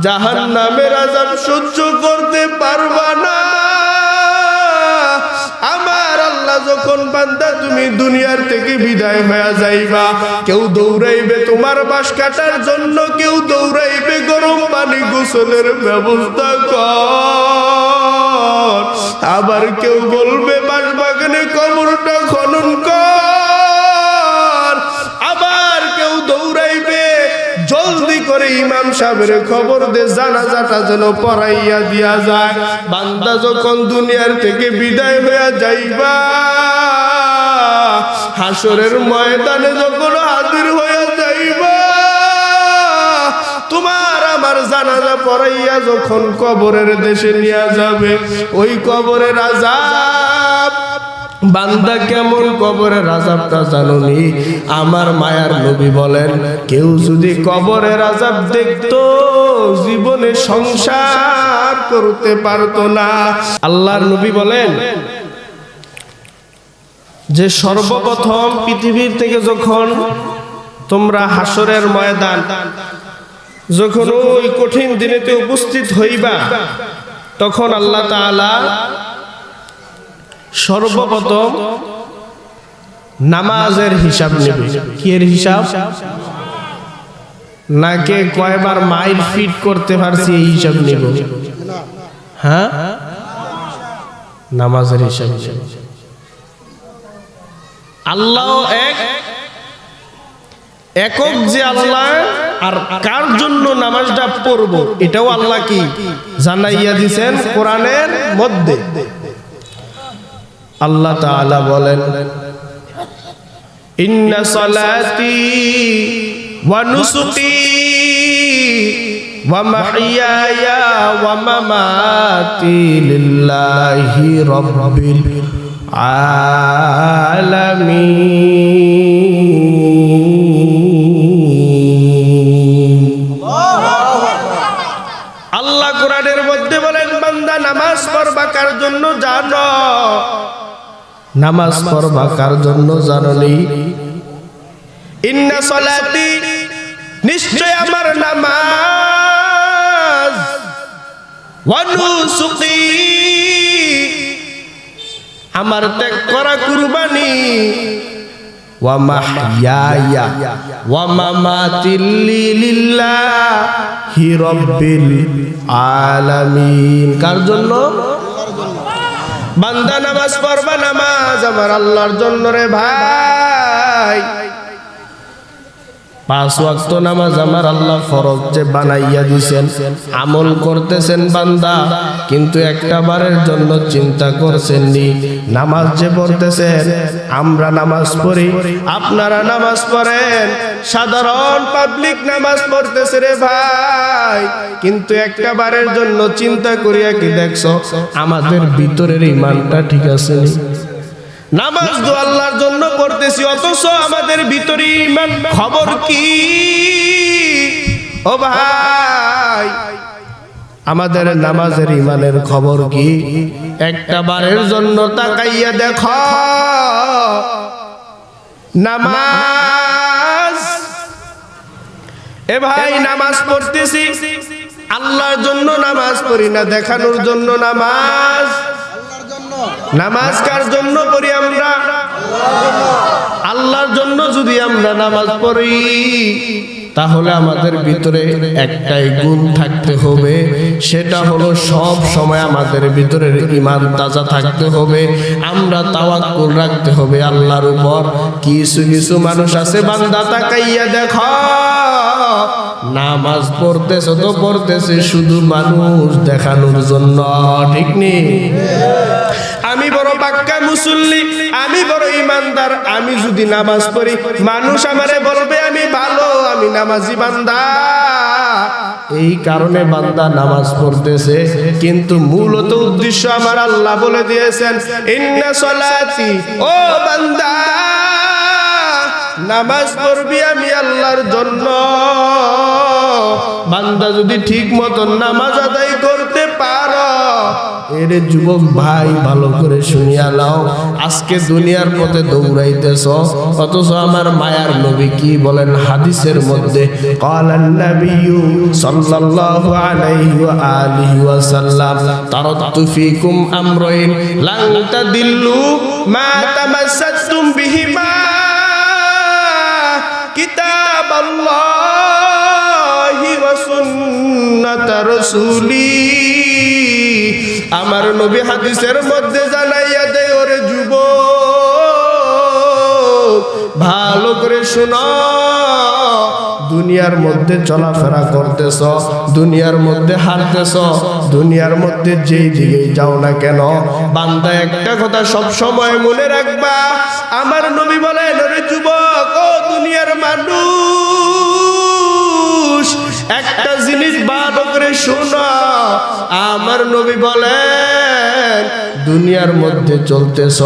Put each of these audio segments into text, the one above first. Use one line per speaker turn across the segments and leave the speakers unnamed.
জাহান্নামের আযাব সহ্য করতে পারবা না। আমার আল্লাহ যখন বান্দা তুমি দুনিয়ার থেকে বিদায় হয়ে যাইবা, কেউ দৌড়াইবে তোমার বাঁশ কাটার জন্য, কেউ দৌড়াইবে গরম পানি গোসলের ব্যবস্থা কর, আবার কেউ বলবে বাঁশ বাগানে কবরটা খনন কর, আবার কেউ দৌড়াইবে জলদি করে ইমাম সাহেবের খবর দে জানাজাটা যেন পড়াইয়া দিয়া যায়। বান্দা যখন দুনিয়ার থেকে বিদায় হইয়া যাইবা, হাসরের ময়দানে যখন হাজির হইয়া যাইবা, তোমার আমার জানাজা পড়াইয়া যখন কবরের দেশে নিয়ে যাবে, ওই কবরের আযাব বান্দা কেমন কবরের আযাবটা জানোনি? আমার মায়ার নবী বলেন, কেউ যদি কবরের আযাব দেখতো জীবনে সংসার করতে পারতো না। আল্লাহর নবী বলেন যে সর্বপ্রথম পৃথিবীর থেকে যখন তোমরা হাসরের ময়দান, যখন ওই কঠিন দিনেতে উপস্থিত হইবা, তখন আল্লাহ তাআলা সর্বপ্রথম নামাজের হিসাব নেবে। কি এর হিসাব? নাকে কয়বার মাইল ফিট করতে পারছি এই হিসাব নেব। হ্যাঁ, নামাজের হিসাব। আল্লাহ একক যে আল্লাহ, আর কার জন্য নামাজটা পড়ব এটাও আল্লাহ কি জানাইয়া দিয়েছেন কোরআনের মধ্যে। আল্লাহ তাআলা বলেন, ইন্না সালাতি ওয়া নুসুকি ওয়া মাহইয়ায়া ওয়া মামাতি লিল্লাহি রাব্বিল আলামিন। আল্লাহ কোরআনের মধ্যে বলেন, বান্দা নামাজ পড়বা কার জন্য জানো? নামাজ পড়বা কার জন্য জানোনি? ইন্না সালাতি, নিশ্চয় আমার নামাজ, ওয়া নুসুকি, আমার ত্যাগ করা কুরবানি, ওয়া মাহইয়ায়া ওয়া মামাতি লিল্লাহি রাব্বিল আলামিন। কার জন্য? বান্দা নামাজ পড়বা, নামাজ আমার আল্লাহর জন্য রে ভাই। 5 ওয়াক্ত নামাজ আমার আল্লাহ ফরজ যে বানাইয়া দিয়েছেন, আমল করতেছেন বান্দা, কিন্তু একটা বারের জন্য চিন্তা করছেন নি নামাজ যে পড়তেছেন, আমরা নামাজ পড়ি, আপনারা নামাজ পড়েন, সাধারণ পাবলিক নামাজ পড়তেছে রে ভাই, কিন্তু একটা বারের জন্য চিন্তা করিয়া কি দেখছো আমাদের ভিতরের ঈমানটা ঠিক আছে নি? নামাজ তো আল্লাহর জন্য পড়তেছি, অথচ আমাদের ভিতরে ঈমান খবর কি? ও ভাই, আমাদের নামাজের ঈমানের খবর কি? একটা বারের জন্য তাকাইয়া দেখো, নামাজ, এ ভাই নামাজ পড়তেছি, আল্লাহর জন্য নামাজ পড়ি না, দেখানোর জন্য নামাজ। নামাজ কার জন্য পড়ি আমরা? আল্লাহর জন্য। যদি আমরা নামাজ পড়ি, তাহলে আমাদের ভিতরে একটাই গুণ থাকতে হবে, সেটা হলো সব সময় আমাদের ভিতরের ঈমান তাজা থাকতে হবে, আমরা তাওয়াক্কুল রাখতে হবে আল্লাহর উপর। কিছু কিছু মানুষ আছে, বান্দা তাকাইয়া দেখো, নামাজ পড়তেছে তো পড়তেছে শুধু মানুষ দেখানোর জন্য, ঠিক নেই? আমি বড় পাক্কা মুসল্লি, আমি বড় ইমানদার, আমি যদি নামাজ পড়ি মানুষ আমারে বলবে আমি ভালো, আমি নামাজি বান্দা। এই কারণে বান্দা নামাজ পড়তেছে, কিন্তু মূলত উদ্দেশ্য আমার আল্লাহ বলে দিয়েছেন, ইন্না সালাতি, ও বান্দা নামাজ পড়বি আমি আল্লাহর জন্য, বান্দা যদি ঠিক মতন নামাজ আদায় করতে পারো, এর যুবক ভাই ভালো করে শুনিয়া নাও, আজকে দুনিয়ার পথে দৌড়াইতেছ, অথচ আমার মায়ার নবী কি বলেন হাদিসের মধ্যে, ক্বালান নাবিয়্যু সাল্লাল্লাহু আলাইহি ওয়া আলিহি ওয়া সাল্লাম, তারাকতু ফীকুম আমরাইন লান তাদিল্লু মা তামাসসাকতুম বিহিমা কিতাবাল্লাহি ওয়া সুন্নাত রাসূলি। আমার নবী হাদিসের মধ্যে জানাইয়া দেয়, ওরে যুবক ভালো করে শোনো, দুনিয়ার মধ্যে চলাফেরা করতেছ, দুনিয়ার মধ্যে হাঁটতেছ, দুনিয়ার মধ্যে যেই দিকে যাও না কেন, বান্দা একটা কথা সব সময় মনে রাখবা, আমার নবী বলেন, ওরে যুবক ও দুনিয়ার মানুষ, একটা জিনিস ভালো করে শোনো, আমার নবী বলেন, দুনিয়ার মধ্যে চলতেছ,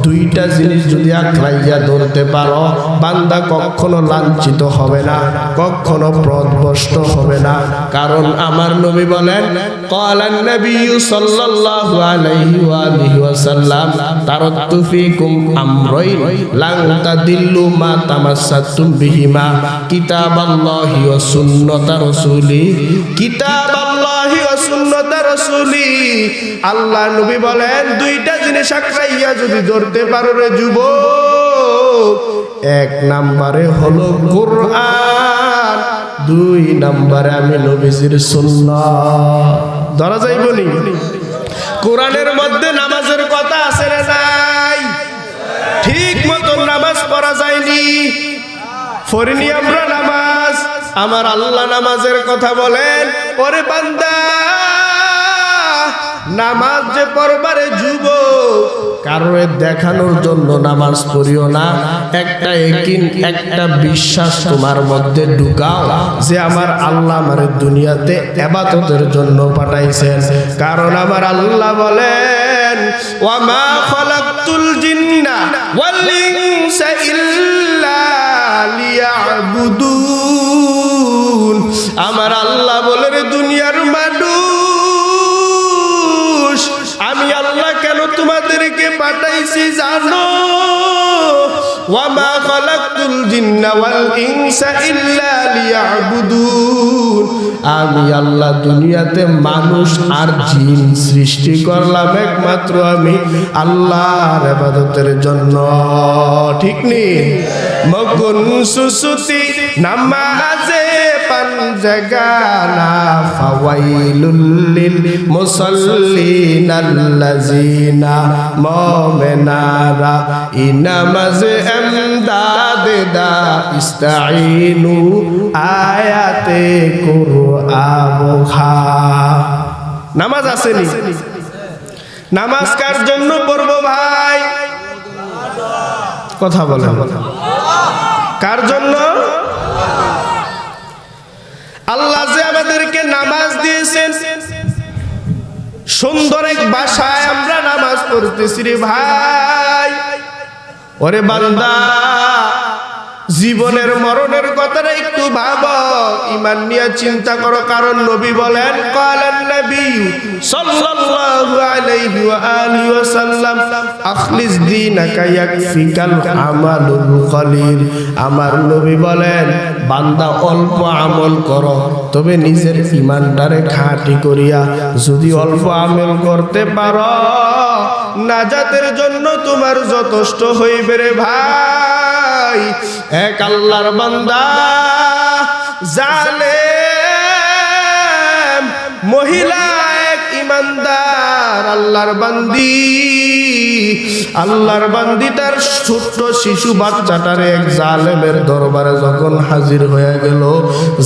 দুইটা জিনিস যদি আঁকড়াইয়া ধরতে পারো, বান্দা কখনো লাঞ্ছিত হবে না, কখনো পথভ্রষ্ট হবে না। কারণ আমার নবী বলেন, ক্বালান নাবিয়্যু সাল্লাল্লাহু আলাইহি ওয়া আলিহি ওয়া সাল্লাম, তারাকতু ফীকুম আমরাইন লান তাদিল্লু মা তামাসসাকতুম বিহিমা কিতাবাল্লাহি ওয়া সুন্নাত রাসূলি। কিতাবাল্লাহি ওয়া সুন্নাত রাসূলি, আল্লাহ নবী বলেন, দুইটা জিনিস আঁকড়াইয়া যদি ধরতে পারো রে যুবক, এক নম্বরে হলো কোরআন, দুই নম্বরে আমি নবীজির সুন্নাত। ধরা যাইবনি? কোরআনের মধ্যে নামাজের কথা আছে না নাই? ঠিক মতো নামাজ পড়া যায়নি, পড়িনি আমরা নামাজ। আমার আল্লাহ নামাজের কথা বলেন, ওরে বান্দা নামাজ যে পড়বারে যুবক, কারোর দেখানোর জন্য নামাজ পড়িও না, একটা ইয়াকিন, একটা বিশ্বাস তোমার মধ্যে ঢুকাও যে আমার আল্লাহ আমার দুনিয়াতে ইবাদতের জন্য পাঠাইছেন। কারণ আমার আল্লাহ বলেন, ওয়া মা খালাকতুল জিন্না ওয়াল ইনসা ইল্লা লিয়াবুদুন। আমার আল্লাহ বলে, রে দুনিয়ার মানুষ, আমি আল্লাহ কেন তোমাদেরকে পাঠাইছি জানো? ওয়া মা খালাকতুল জিন্না ওয়াল ইনসা ইল্লা লিয়াবুদুন। আমি আল্লাহ দুনিয়াতে মানুষ আর জিন সৃষ্টি করলাম একমাত্র আমি আল্লাহর ইবাদতের জন্য। ঠিক নেই? মগুন সুসুতি নামাজে পাঞ্জাগানা ফাওয়াইলুল লিল মুসাল্লিন আল্লাযিনা মুমিনারা ইনামাজে এমদাদে দা ইস্তাইনু আয়াতে কুরআন খা। নামাজ আসেনি? নামাজ কার জন্য পড়বো ভাই? কথা বলেন, কার জন্য? আল্লাহ যে আমাদেরকে নামাজ দিয়েছেন, সুন্দর এক ভাষায় আমরা নামাজ পড়তেছি রে ভাই। ওরে বান্দা, জীবনের মরণের কথাটা একটু ভাবো, ঈমান নিয়ে চিন্তা করো। কারণ নবী বলেন, ক্বালান নাবিয়্যু সাল্লাল্লাহু আলাইহি ওয়া আলিহি ওয়া সাল্লাম, আখলিস দীনাকা ইয়াকফিকাল আমালুল কলিল। আমার নবী বলেন, বান্দা অল্প আমল করো, তবে নিজের ঈমানটারে খাঁটি করিয়া যদি অল্প আমল করতে পারো, নাজাতের জন্য তোমার যথেষ্ট হইবে রে ভাই। এক আল্লাহর বান্দা জালেম মহিলা, এক ইমানদার আল্লাহর বান্দি, আল্লাহর বান্দি তার ছোট্ট শিশু বাচ্চাটারে এক জালেমের দরবারে যখন হাজির হয়ে গেল,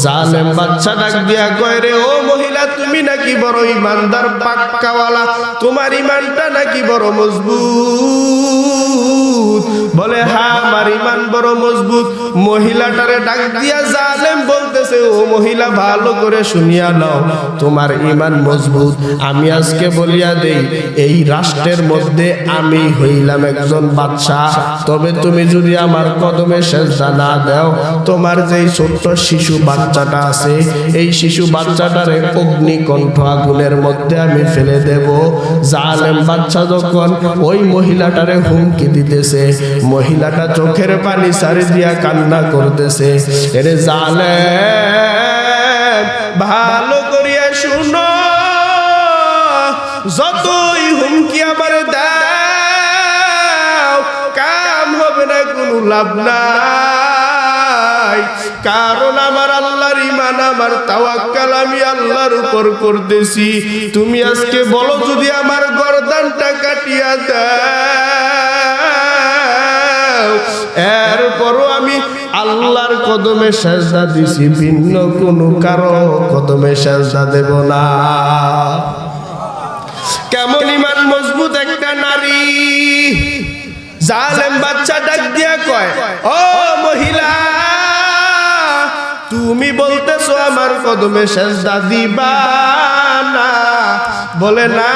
জালেম বাচ্চা ডাক দিয়া কয়, রে ও মহিলা, তুমি নাকি বড় ইমানদার পাক্কাওয়ালা, তোমার ইমানটা নাকি বড় মজবুত, মজবুত? বলে হ্যাঁ, আমার ইমান বড় মজবুত। মহিলাটারে ডাক দিয়া জালেম বলতেছে, ও মহিলা, ভালো করে শুনিয়া নাও, তোমার ইমান মজবুত। আমি আজকে বলিয়া দেই, এই রাষ্ট্রের মধ্যে আমি হইলাম একজন বাদশাহ, তবে তুমি যদি আমার কদমে সেজদা না দাও, তোমার যেই ছোট্ট শিশু বাচ্চাটা আছে, এই শিশু বাচ্চাটারে অগ্নিকণ্ঠ আগুনের মধ্যে আমি ফেলে দেব। জালেম বাচ্চা যখন ওই মহিলাটারে হুমকি দিতেছে, মহিলাটা চোখের পানি সারি দিয়া কান্না করতেছে। এরে জালেম, ভালো করিয়া শুনো, যতই হুমকি আমার দাও, কাম হবে না, কোনো লাভ নাই। কারণ আমার আল্লাহর ঈমান, আমার তাওয়াক্কাল আমি আল্লাহর উপর করতেছি। তুমি আজকে বলো, যদি আমার গর্দানটা কাটিয়া দাও, এরপরও আমি আল্লাহর কদমে সেজদা দিছি, ভিন্ন কোনো কারো কদমে সেজদা দেব না। কেমন ইমান মজবুত একটা নারী! জালেম বাচ্চা ডাক দিয়া কয়, ও মহিলা, তুমি বলতেছো আমার কদমে সেজদা দিবা না? বলে না।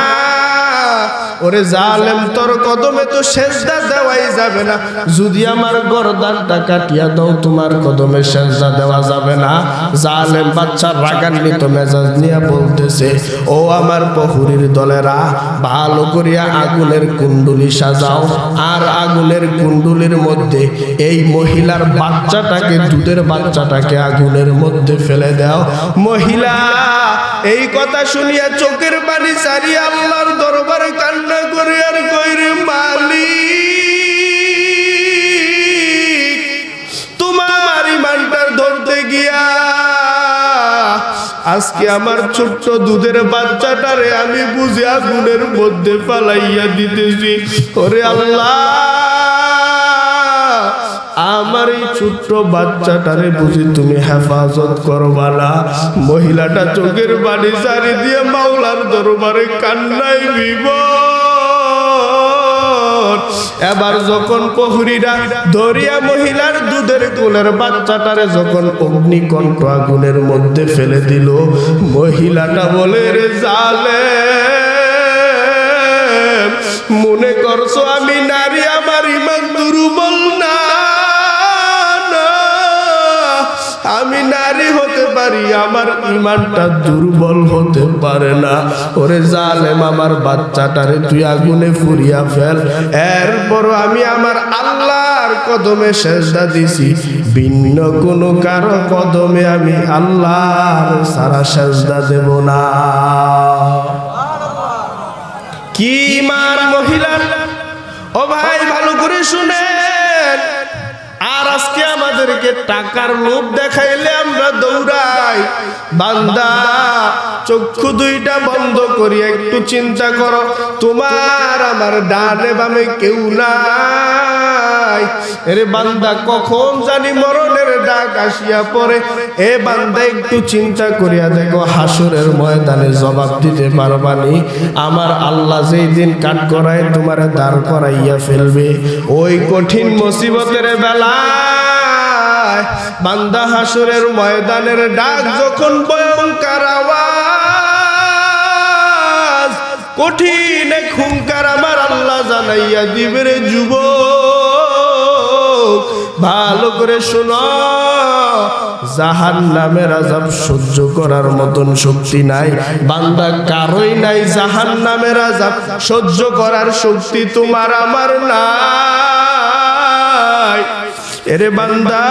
ওরে জালেম, তোর কদমে তো সেজদা দেওয়াই যাবে না। যদি আমার গর্দানটা কাটিয়া দাও, তোমার কদমে সেজদা দেওয়া যাবে না। জালেম বাচ্চা রাগান্বিত মেজাজ নিয়ে বলতেছে, ও আমার প্রহরীর দলেরা, ভালো করিয়া আগুনের কুণ্ডুলি সাজাও, আর আগুনের কুণ্ডুলির মধ্যে এই মহিলার বাচ্চাটাকে, দুধের বাচ্চাটাকে আগুনের মধ্যে ফেলে দাও। মহিলা এই কথা শুনিয়া চোখের পানি সারিয়া আল্লাহর দরবারে কান্না করে আর কইরে, মালিক, তোমার ইমানটার ধরতে গিয়া আজকে আমার ছোট্ট দুধের বাচ্চাটারে আমি বুঝে আগুনের মধ্যে পালাইয়া দিতেছি। ওরে আল্লাহ, আমার এই ছোট্ট বাচ্চাটারে বুঝি তুমি হেফাজত করবা না? মহিলাটা চোখের পানি সারি দিয়ে মাওলার দরবারে কান্নায় বিভোর। এবার যখন প্রহরীরা ধরিয়া মহিলার দুধের কোলের বাচ্চাটারে যখন অগ্নিকণ্ঠ আগুনের মধ্যে ফেলে দিল, মহিলাটা বলে, রে জালেম, মনে করছো আমি নারী, আমার ইমান দুর্বল না? আমি নারী হতে পারি, আমার ইমানটা দুর্বল হতে পারে না। ওরে জালেম, আমার বাচ্চাটারে তুই আগুনে পুড়িয়া ফেল, এরপর আমি আমার আল্লাহর কদমে সেজদা দিছি, ভিন্ন কোনো কারো কদমে আমি আল্লাহর সারা সেজদা দেব না। কি ইমান মহিলার! ও ভাই, ভালো করে শুনেন। আর আজকে আমাদেরকে টাকার লোভ দেখাইলে আমরা দৌড়াই। বান্দা, চক্ষু দুইটা বন্ধ করি, একটু চিন্তা করো, তোমার আমার ডানে বামে কেউ নাই। এরে বান্দা, কখন জানি মরণের ডাক আসিয়া পড়ে। এ বান্দা, একটু চিন্তা করিয়া দেখো, হাসরের ময়দানে জবাব দিতে পারবানি? আমার আল্লাহ যেই দিন কাঠ করায় তোমার দাঁড় করাইয়া ফেলবে, ওই কঠিন মুসিবতের বেলা বান্দা, হাসরের ময়দানের ডাক যখন ভয়ঙ্কর আওয়াজ, কঠিন এক হুঙ্কার আমার আল্লাহ জানাইয়া দিবে, রে যুবক, ভালো করে শোনো, জাহান্নামের আযাব সহ্য করার মতন শক্তি নাই বান্দা, কারোই নাই। জাহান্নামের আযাব সহ্য করার শক্তি তোমার আমার নাই। এরে বান্দা,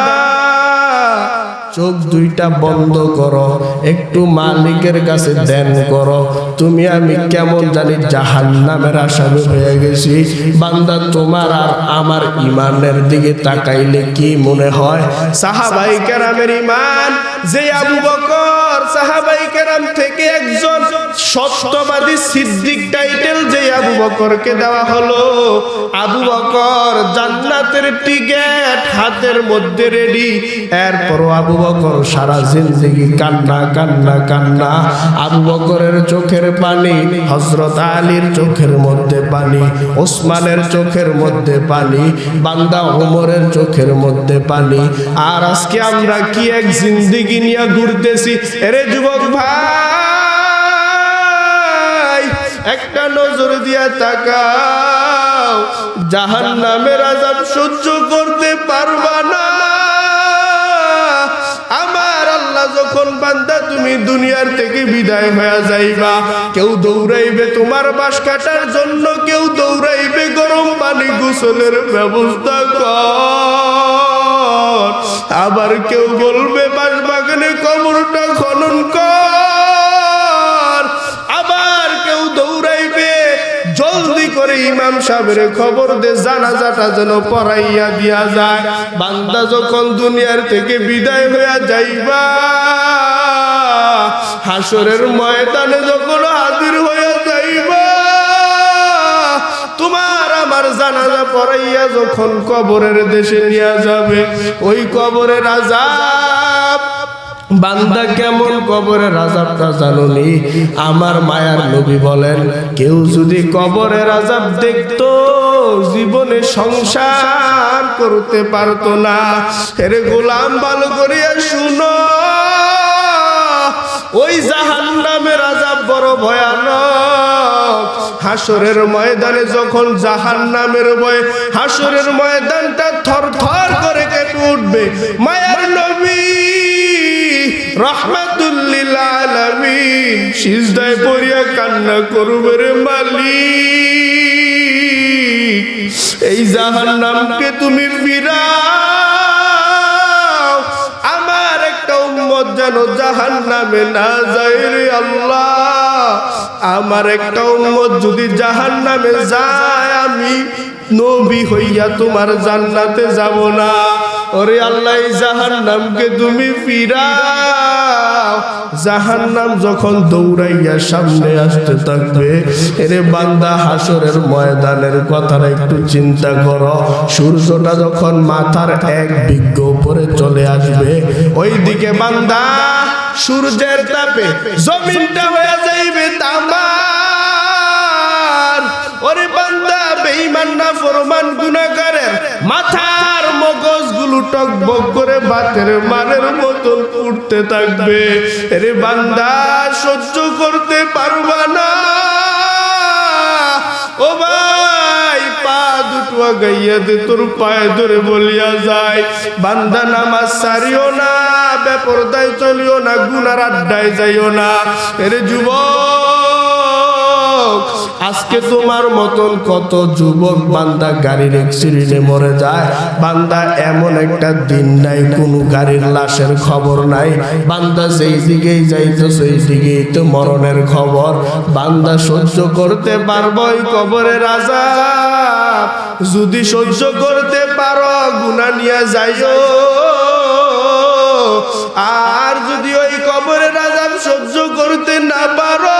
চোখ দুইটা বন্ধ করো, একটু মালিকের কাছে ধ্যান করো। তুমি আমি কেমন জানি জাহান্নামের আসামি হয়ে গেছি। বান্দা, তোমার আর আমার ইমানের দিকে তাকাইলে কি মনে হয়? সাহাবায়ে কেরামের ইমান, যে আবু বকর সাহাবায়ে কেরাম থেকে একজন সত্যবাদী সিদ্দিক টাইটেল যে আবু বকরকে দেওয়া হলো, আবু বকর জান্নাতের টিকেট হাতের মধ্যে রেডি। এরপরও আবু বকর সারা জিন্দেগি কান্না কান্না কান্না। আবু বকরের চোখের পানি, হযরত আলীর চোখের মধ্যে পানি, ওসমানের চোখের মধ্যে পানি, বান্দা ওমরের চোখের মধ্যে পানি। আর আজকে আমরা কি এক জিন্দেগি নিয়ে ঘুরতেছি। এরে যুবক ভাই, একটা নজর দিয়া তাকাও, জাহান্নামের আযাব সহ্য করতে পারবা না। আমার আল্লাহ যখন বান্দা তুমি দুনিয়ার থেকে বিদায় হয়ে যাইবা, কেউ দৌড়াইবে তোমার বাঁশ কাটার জন্য, কেউ দৌড়াইবে গরম পানি গোসলের ব্যবস্থা কর, আবার কেউ বলবে বাঁশ বাগানে কবরটা খনন কর, আবার কেউ দৌড়াইবে জলদি করে ইমাম সাহেবের খবর দে জানাজাটা যেন পড়াইয়া দিয়া যায়। বান্দা যখন দুনিয়ার থেকে বিদায় হইয়া যাইবা, হাসরের ময়দানে যখন হাজির হইয়া যাইবা, তোমার আমার জানাজা পড়াইয়া যখন কবরের দেশে নিয়ে যাবে, ওই কবরের আযাব বান্দা কেমন কবরের আযাবটা জানোনি? আমার মায়ার নবী বলেন, কেউ যদি কবরের আযাব দেখতো জীবনে সংসার করতে পারতো না। এরে গোলাম ভালো করিয়া শুনো, ওই জাহান্নামের আযাব বড় ভয়ানক। হাসরের ময়দানে যখন জাহান্নামের ভয়ে হাসরের ময়দানটা থরথর করে কেঁপে উঠবে, মায়ার নবী রাহমাতুল লিল আলামিন সিজদায় পড়িয়া কান্না করবে, রে মালিক এই জাহান্নামকে তুমি ফিরাও, আমার একটা উম্মত যেন জাহান্নামে না যায় রে আল্লাহ। আমার একটা উম্মত যদি জাহান্নামে যায়, আমি নবী হইয়া তোমার জান্নাতে যাব না। ওরে আল্লাহ, এই জাহান্নামকে তুমি ফিরাও। জাহান্নাম যখন দৌড়াইয়া সামনে আসতে থাকবে, এরে বান্দা হাসরের ময়দানের কথাটা একটু চিন্তা করো। সূর্যটা যখন মাথার এক বিঘ্ন উপরে চলে আসবে, ওইদিকে বান্দা সূর্যের তাপে জমিনটা হয়ে যাইবে তামার। ওরে বান্দা বেঈমান নাফরমান গুনাহগারের মাথার মগজগুলো টকবক করে বাতের মারের মতন উঠতে থাকবে। আরে বান্দা সহ্য করতে পারবা না। ও ভাই, পা দুটো গাইয়া দে, তোর পায়ে ধরে বলিয়া যায়, বান্দা নামাজ ছাড়িও না, বেপরদায় চলিও না, গুনার আড্ডায় যাইও না। আরে যুবক, আজকে তোমার মতন কত যুবক বান্দা গাড়ির অ্যাক্সিডেন্টে মরে যায়। বান্দা এমন একটা দিন নাই কোনো গাড়ির লাশের খবর নাই। বান্দা যেই দিকেই যাইতো সেই দিকেই তো মরণের খবর। বান্দা সহ্য করতে পারবো ওই কবরের আযাব? যদি সহ্য করতে পারো গুনাহ নিয়ে যাইও, আর যদি ওই কবরের আযাব সহ্য করতে না পারো,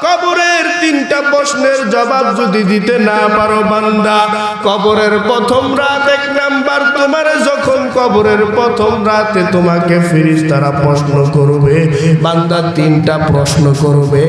কবরের তিনটা প্রশ্নের জবাব যদি দিতে না পারো বান্দা, কবরের প্রথম রাত এক নাম্বার, তোমার যখন কবরের প্রথম রাতে তোমাকে ফেরেশতারা প্রশ্ন করবে, বান্দা তিনটা প্রশ্ন করবে।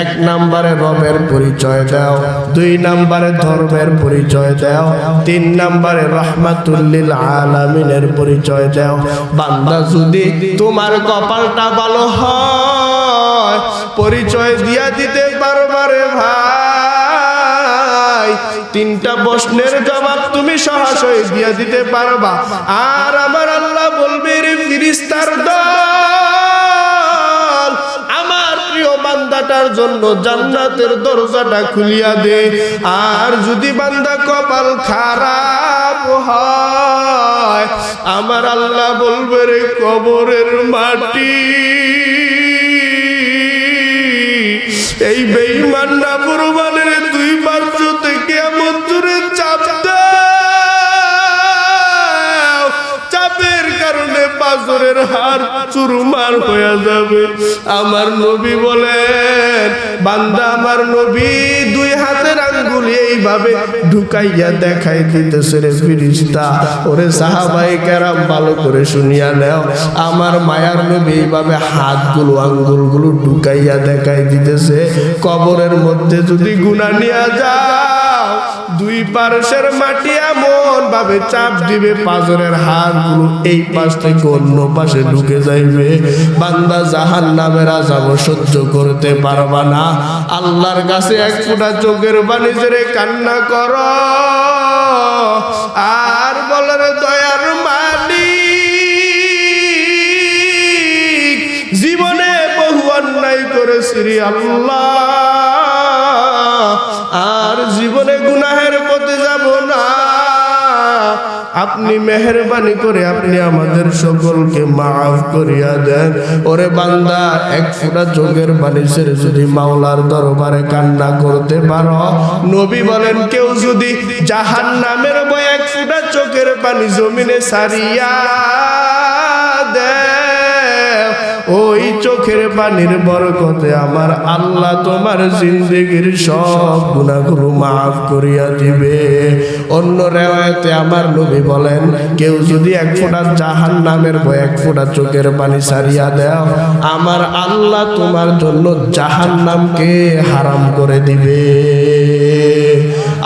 এক নাম্বারে রবের পরিচয় দাও, দুই নাম্বারে ধর্মের পরিচয় দাও, তিন নাম্বারে রাহমাতুল লিল আলামিনের পরিচয় দাও। বান্দা যদি তোমার কপালটা ভালো হয়, পরিচয় দিয়া দিতে পারবা রে ভাই, তিনটা প্রশ্নের জবাব তুমি সহজে দিয়া দিতে পারবা। আর আমার আল্লাহ বলবে, রে ফেরেশতার দল, আমার প্রিয় বান্দাটার জন্য জান্নাতের দরজাটা খুলিয়া দে। আর যদি বান্দা কপাল খারাপ হয়, আমার আল্লাহ বলবে, রে কবরের মাটি, এই বেঈমান নাফরমানের দুই পার্শ্ব থেকে এমন জোরে চাপ দাও, চাপের কারণে পাথরের হাড় চুরমার হয়ে যাবে। আমার নবী বলেন, বান্দা আমার নবী দুই হাতের আঙ্গুল এইভাবে ঢুকাইয়া দেখাই দিতেছে রে ফেরেশতা। ওরে সাহাবায়ে কেরাম ভালো করে শুনিয়া নাও, আমার মায়ার নবী এইভাবে হাতগুলো আঙ্গুলগুলো ঢুকাইয়া দেখাই দিতেছে, কবরের মধ্যে যদি গুনাহ নিয়ে যাও, দুই পাশের মাটি এমন ভাবে চাপ দিবে, পাথরের হাড়গুলো এই পাশ থেকে অন্য পাশে ঢুকে যাইবে। বান্দা জাহান্নামের আযাব সহ্য করতে পারবা না। আল্লাহর কাছে এক ফোঁটা চোখের পানি ছেড়ে কান্না করো আর বলার দয়ার মালিক, জীবনে বহু অন্যায় করেছি রে আল্লাহ, আর জীবনে গুনাহের পথে যাব না। আপনি মেহেরবানি করে আপনি আমাদের সকলকে মাফ করিয়া দেন। ওরে বান্দা, এক ফোঁটা চোখের পানি ছেড়ে যদি মাওলার দরবারে কান্না করতে পারো, নবী বলেন কেউ যদি জাহান্নামের ভয়ে এক ফোঁটা চোখের পানি জমিনে সারিয়া দেয়, ওই চোখের পানির বরকতে আমার আল্লাহ তোমার জিন্দেগির সব গুনাহগুলো মাফ করিয়া দিবে। অন্য রিওয়ায়াতে আমার নবী বলেন, কেউ যদি এক ফোঁটা জাহান্নামের ভয়ে এক ফোঁটা চোখের পানি ছাড়িয়া দাও, আমার আল্লাহ তোমার জন্য জাহান্নামকে হারাম করে দিবে।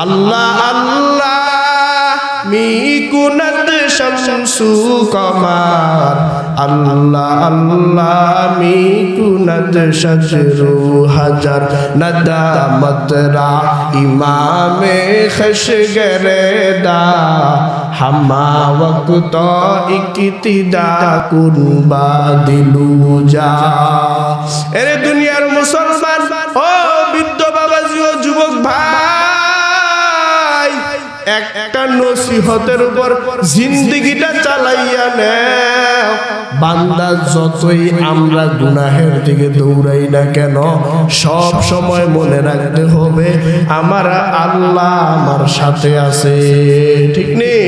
আল্লাহ আল্লাহ মিকুনাত শামসু কমার, আল্লাহ আল্লাহ মিকুনাত শাজরু হাজার, নদামত রা ইমামে খশগরে দা, হামা ওয়াক্ত ইক্তিদা কুন বাদিলু যা। এরে দুনিয়ার মুসলমান, ও বৃদ্ধ বাবাজি ও যুবক ভাই, একটা নসিহতের উপর জিন্দেগিটা চালাইয়া নাও। বান্দা, যতই আমরা গুনাহের দিকে দৌড়াই না কেন, সব সময় মনে রাখতে হবে আমার আল্লাহ আমার সাথে আছে। ঠিক নেই?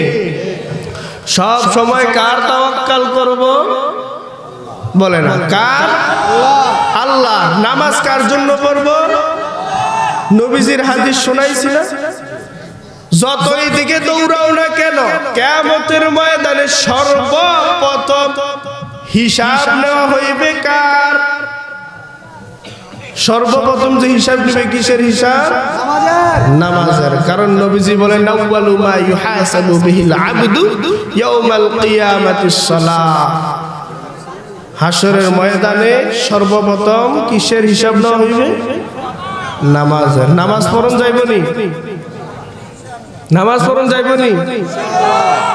সব সময় কার তাওয়াক্কাল করব? বলে না, কার? আল্লাহ। নামাজ কার জন্য পড়ব? নবীজির হাদিস শোনাইছি না, যতই দিকে দৌড়াও না কেন, কিয়ামতের ময়দানে সর্বপ্রথম হিসাব নেওয়া হইবে কার? সর্বপ্রথম যে হিসাব নেবে, কিসের হিসাব? নামাজের। কারণ নবীজি বলেন, আউয়ালু মা ইউহাসাবু বিহিল আবদু ইয়াউমাল কিয়ামাতিস সালাহ। হাসরের ময়দানে সর্বপ্রথম কিসের হিসাব নেওয়া হইবে? নামাজের। নামাজ পড়ন যাইবনি? নামাজ পড়ন যাইবনি?